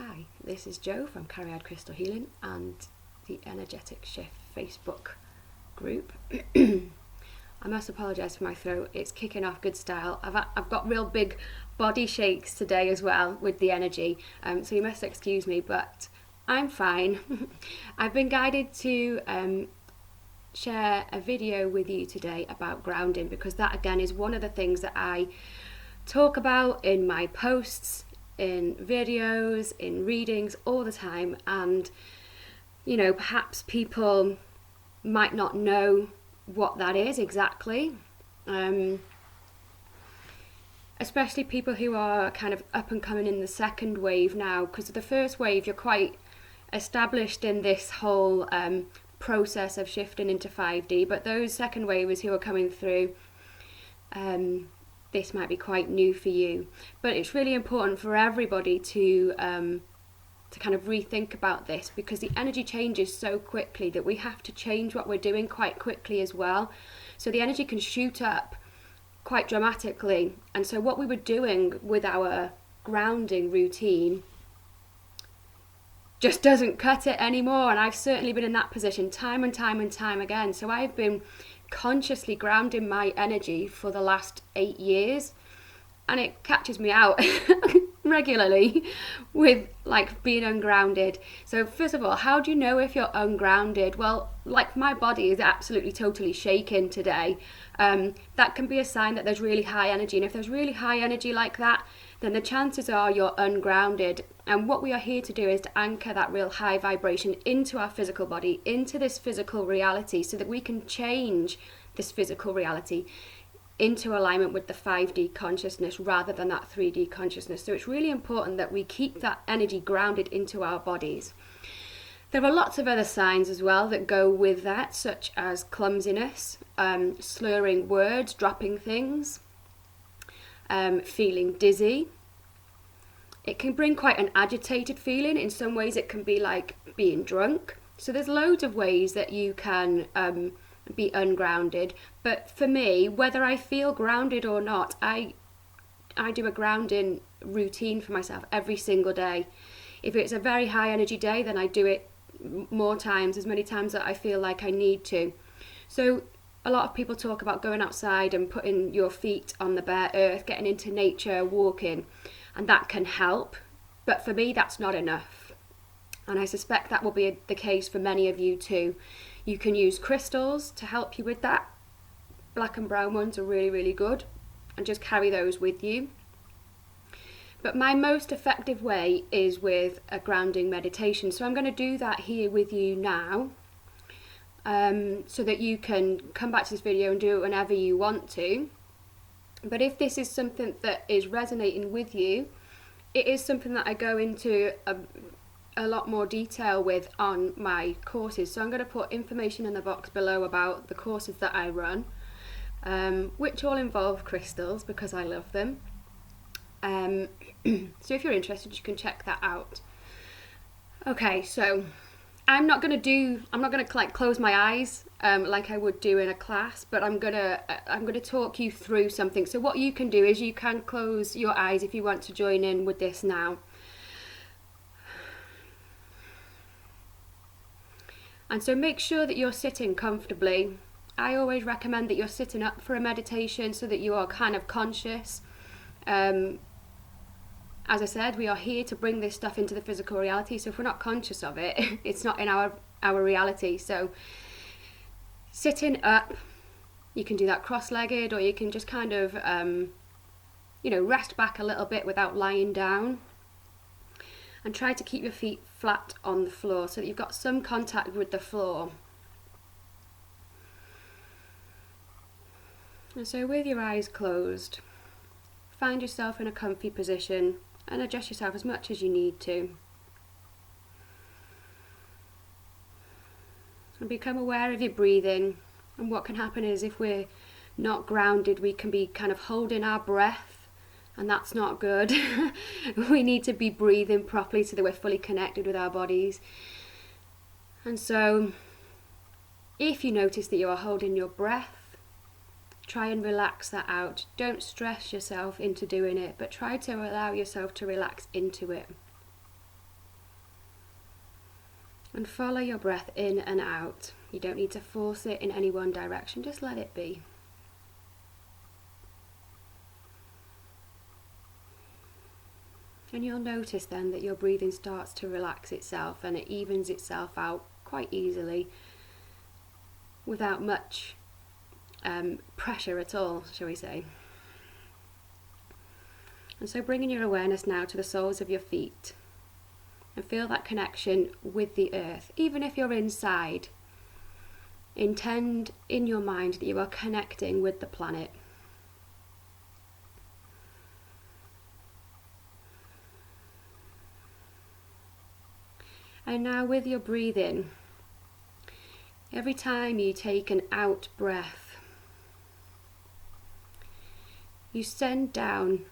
Hi, this is Jo from Carry Out Crystal Healing and the Energetic Shift Facebook group. I must apologise for my throat, it's kicking off good style. I've got real big body shakes today as well with the energy, so you must excuse me, but I'm fine. I've been guided to share a video with you today about grounding, because that again is one of the things that I talk about in my posts, in videos, in readings all the time, and you know, perhaps people might not know what that is exactly, especially people who are kind of up and coming in the second wave now, because the first wave you're quite established in this whole process of shifting into 5D, but those second wavers who are coming through, this might be quite new for you. But it's really important for everybody to kind of rethink about this, because the energy changes so quickly that we have to change what we're doing quite quickly as well. So the energy can shoot up quite dramatically, and so what we were doing with our grounding routine just doesn't cut it anymore. And I've certainly been in that position time and time and time again. So I've been consciously grounding my energy for the last 8 years, and it catches me out regularly with like being ungrounded. So first of all, how do you know if you're ungrounded? Well, like my body is absolutely totally shaking today. That can be a sign that there's really high energy, and if there's really high energy like that, then the chances are you're ungrounded. And what we are here to do is to anchor that real high vibration into our physical body, into this physical reality, so that we can change this physical reality into alignment with the 5D consciousness rather than that 3D consciousness. So it's really important that we keep that energy grounded into our bodies. There are lots of other signs as well that go with that, such as clumsiness, slurring words, dropping things, feeling dizzy. It can bring quite an agitated feeling. In some ways it can be like being drunk. So there's loads of ways that you can be ungrounded. But for me, whether I feel grounded or not, I do a grounding routine for myself every single day. If it's a very high energy day, then I do it more times, as many times that I feel like I need to. So a lot of people talk about going outside and putting your feet on the bare earth, getting into nature, walking, and that can help. But for me, that's not enough. And I suspect that will be the case for many of you too. You can use crystals to help you with that. Black and brown ones are really, really good, and just carry those with you. But my most effective way is with a grounding meditation. So I'm going to do that here with you now, so that you can come back to this video and do it whenever you want to. But if this is something that is resonating with you, it is something that I go into a lot more detail with on my courses. So I'm going to put information in the box below about the courses that I run, which all involve crystals because I love them. So if you're interested, you can check that out. Okay, so I'm not going to like close my eyes like I would do in a class, but I'm gonna talk you through something. So what you can do is you can close your eyes if you want to join in with this now. And so make sure that you're sitting comfortably. I always recommend that you're sitting up for a meditation so that you are kind of conscious. As I said, we are here to bring this stuff into the physical reality, so if we're not conscious of it, it's not in our reality. So sitting up, you can do that cross-legged, or you can just kind of rest back a little bit without lying down, and try to keep your feet flat on the floor so that you've got some contact with the floor. And so with your eyes closed, find yourself in a comfy position and adjust yourself as much as you need to. And become aware of your breathing. And what can happen is if we're not grounded, we can be kind of holding our breath, and that's not good. We need to be breathing properly so that we're fully connected with our bodies. And so if you notice that you are holding your breath, try and relax that out. Don't stress yourself into doing it, but try to allow yourself to relax into it. And follow your breath in and out. You don't need to force it in any one direction, just let it be. And you'll notice then that your breathing starts to relax itself and it evens itself out quite easily without much pressure at all, shall we say. And so bringing your awareness now to the soles of your feet and feel that connection with the earth. Even if you're inside, intend in your mind that you are connecting with the planet. And now with your breathing, every time you take an out breath, you send down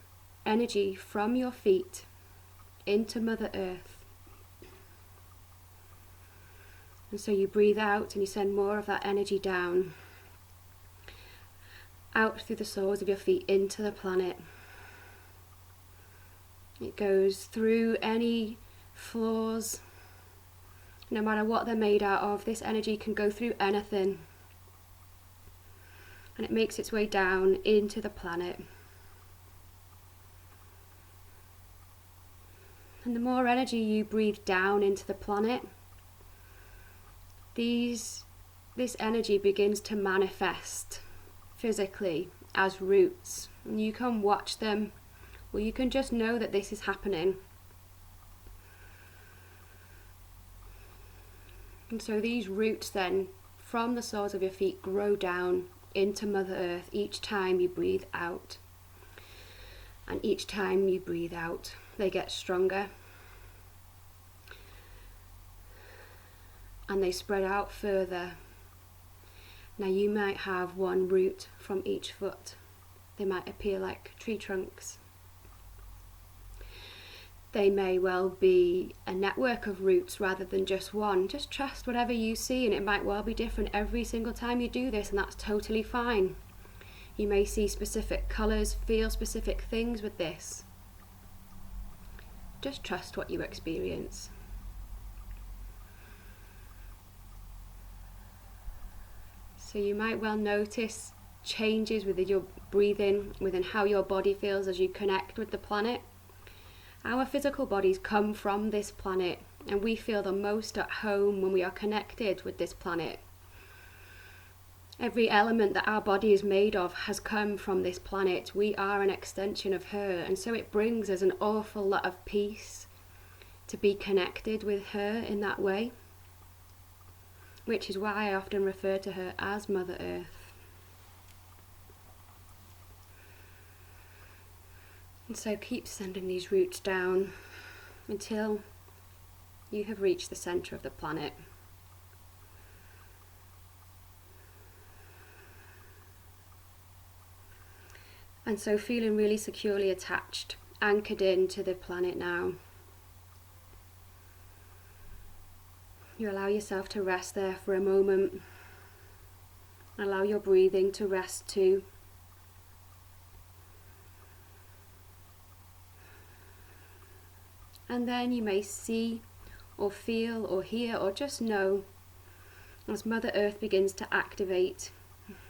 energy from your feet into Mother Earth. And so you breathe out and you send more of that energy down, out through the soles of your feet into the planet. It goes through any flaws, no matter what they're made out of. This energy can go through anything. And it makes its way down into the planet. And the more energy you breathe down into the planet, this energy begins to manifest physically as roots. And you can watch them, or you can just know that this is happening. And so these roots then, from the soles of your feet, grow down into Mother Earth each time you breathe out. And each time you breathe out, they get stronger. And they spread out further. Now you might have one root from each foot. They might appear like tree trunks. They may well be a network of roots rather than just one. Just trust whatever you see, and it might well be different every single time you do this, and that's totally fine. You may see specific colours, feel specific things with this. Just trust what you experience. So you might well notice changes within your breathing, within how your body feels as you connect with the planet. Our physical bodies come from this planet, and we feel the most at home when we are connected with this planet. Every element that our body is made of has come from this planet. We are an extension of her, and so it brings us an awful lot of peace to be connected with her in that way, which is why I often refer to her as Mother Earth. And so keep sending these roots down until you have reached the centre of the planet. And so feeling really securely attached, anchored into the planet now. You allow yourself to rest there for a moment. Allow your breathing to rest too. And then you may see or feel or hear or just know as Mother Earth begins to activate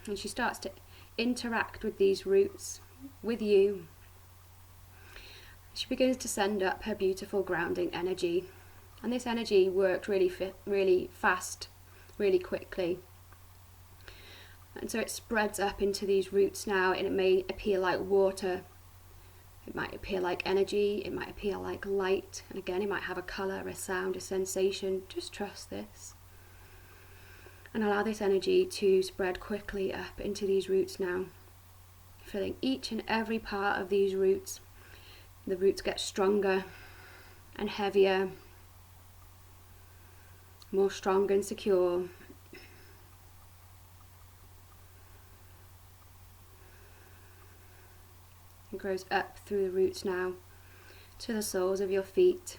and she starts to interact with these roots, with you. She begins to send up her beautiful grounding energy. And this energy worked really fast, really quickly. And so it spreads up into these roots now, and it may appear like water. It might appear like energy, it might appear like light, and again it might have a colour, a sound, a sensation. Just trust this. And allow this energy to spread quickly up into these roots now, filling each and every part of these roots. The roots get stronger and heavier, more strong and secure. It grows up through the roots now to the soles of your feet.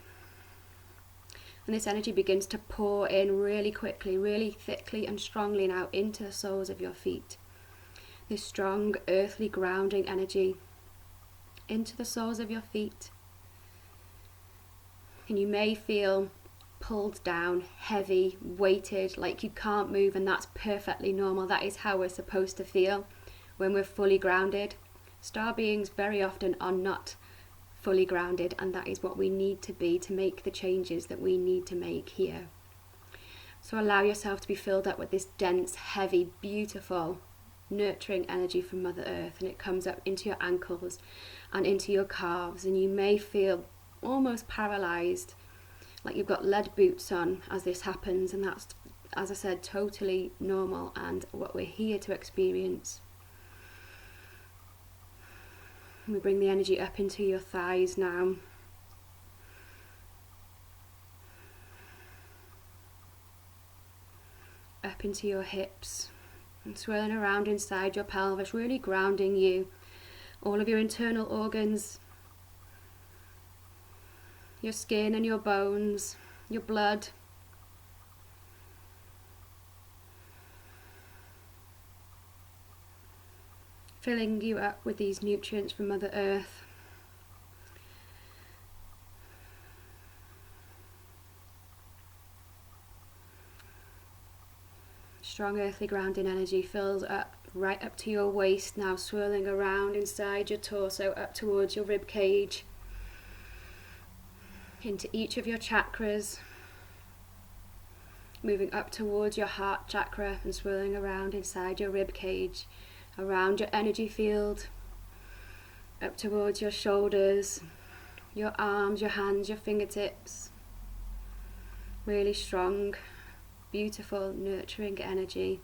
And this energy begins to pour in really quickly, really thickly and strongly now into the soles of your feet. This strong earthly grounding energy into the soles of your feet. And you may feel pulled down, heavy, weighted, like you can't move, and that's perfectly normal. That is how we're supposed to feel when we're fully grounded. Star beings very often are not fully grounded, and that is what we need to be to make the changes that we need to make here. So allow yourself to be filled up with this dense, heavy, beautiful, nurturing energy from Mother Earth, and it comes up into your ankles and into your calves, and you may feel almost paralyzed, like you've got lead boots on as this happens, and that's, as I said, totally normal and what we're here to experience. We bring the energy up into your thighs now. Up into your hips and swirling around inside your pelvis, really grounding you, all of your internal organs, your skin and your bones, your blood. Filling you up with these nutrients from Mother Earth. Strong earthly grounding energy fills up right up to your waist now, swirling around inside your torso, up towards your rib cage, into each of your chakras, moving up towards your heart chakra and swirling around inside your rib cage, around your energy field, up towards your shoulders, your arms, your hands, your fingertips. Really strong, beautiful, nurturing energy.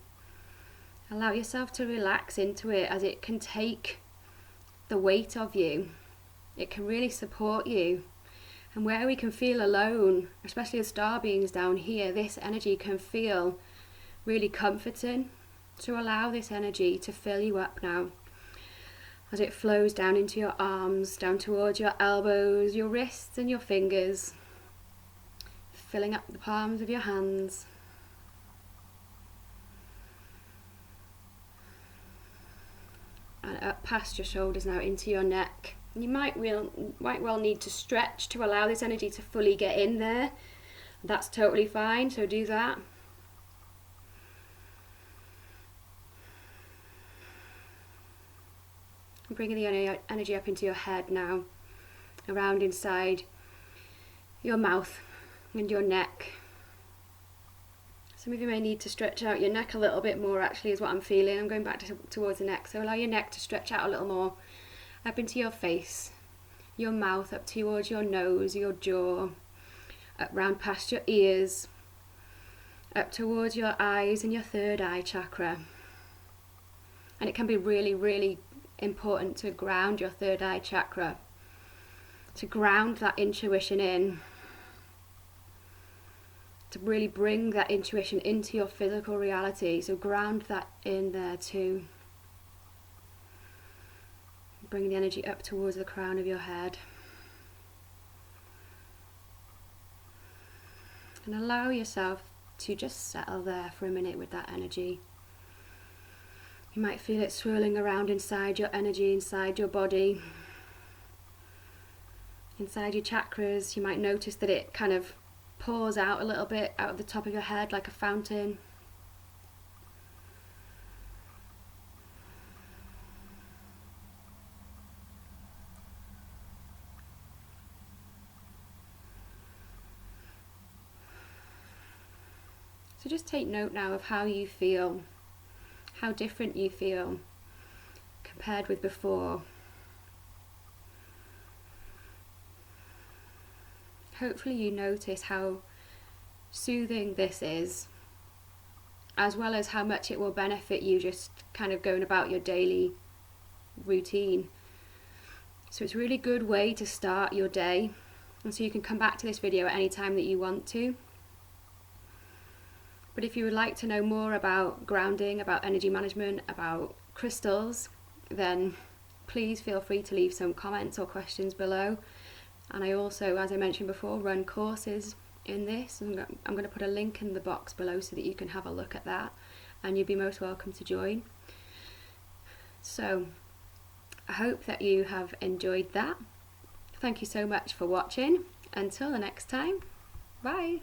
Allow yourself to relax into it, as it can take the weight of you. It can really support you. And where we can feel alone, especially as star beings down here, this energy can feel really comforting. So allow this energy to fill you up now, as it flows down into your arms, down towards your elbows, your wrists and your fingers, filling up the palms of your hands. And up past your shoulders now into your neck. You might well need to stretch to allow this energy to fully get in there. That's totally fine, so do that. Bringing the energy up into your head now, around inside your mouth and your neck. Some of you may need to stretch out your neck a little bit more, actually, is what I'm feeling. I'm going back towards the neck, so allow your neck to stretch out a little more, up into your face, your mouth, up towards your nose, your jaw, up round past your ears, up towards your eyes and your third eye chakra. And it can be really, really important to ground your third eye chakra, to ground that intuition in, to really bring that intuition into your physical reality. So ground that in there too. Bring the energy up towards the crown of your head. And allow yourself to just settle there for a minute with that energy. You might feel it swirling around inside your energy, inside your body, inside your chakras. You might notice that it kind of pours out a little bit out of the top of your head like a fountain. So just take note now of how you feel, how different you feel compared with before. Hopefully you notice how soothing this is, as well as how much it will benefit you just kind of going about your daily routine. So it's a really good way to start your day, and so you can come back to this video at any time that you want to. But if you would like to know more about grounding, about energy management, about crystals, then please feel free to leave some comments or questions below. And I also, as I mentioned before, run courses in this. I'm going to put a link in the box below so that you can have a look at that, and you'd be most welcome to join. So I hope that you have enjoyed that. Thank you so much for watching. Until the next time, bye.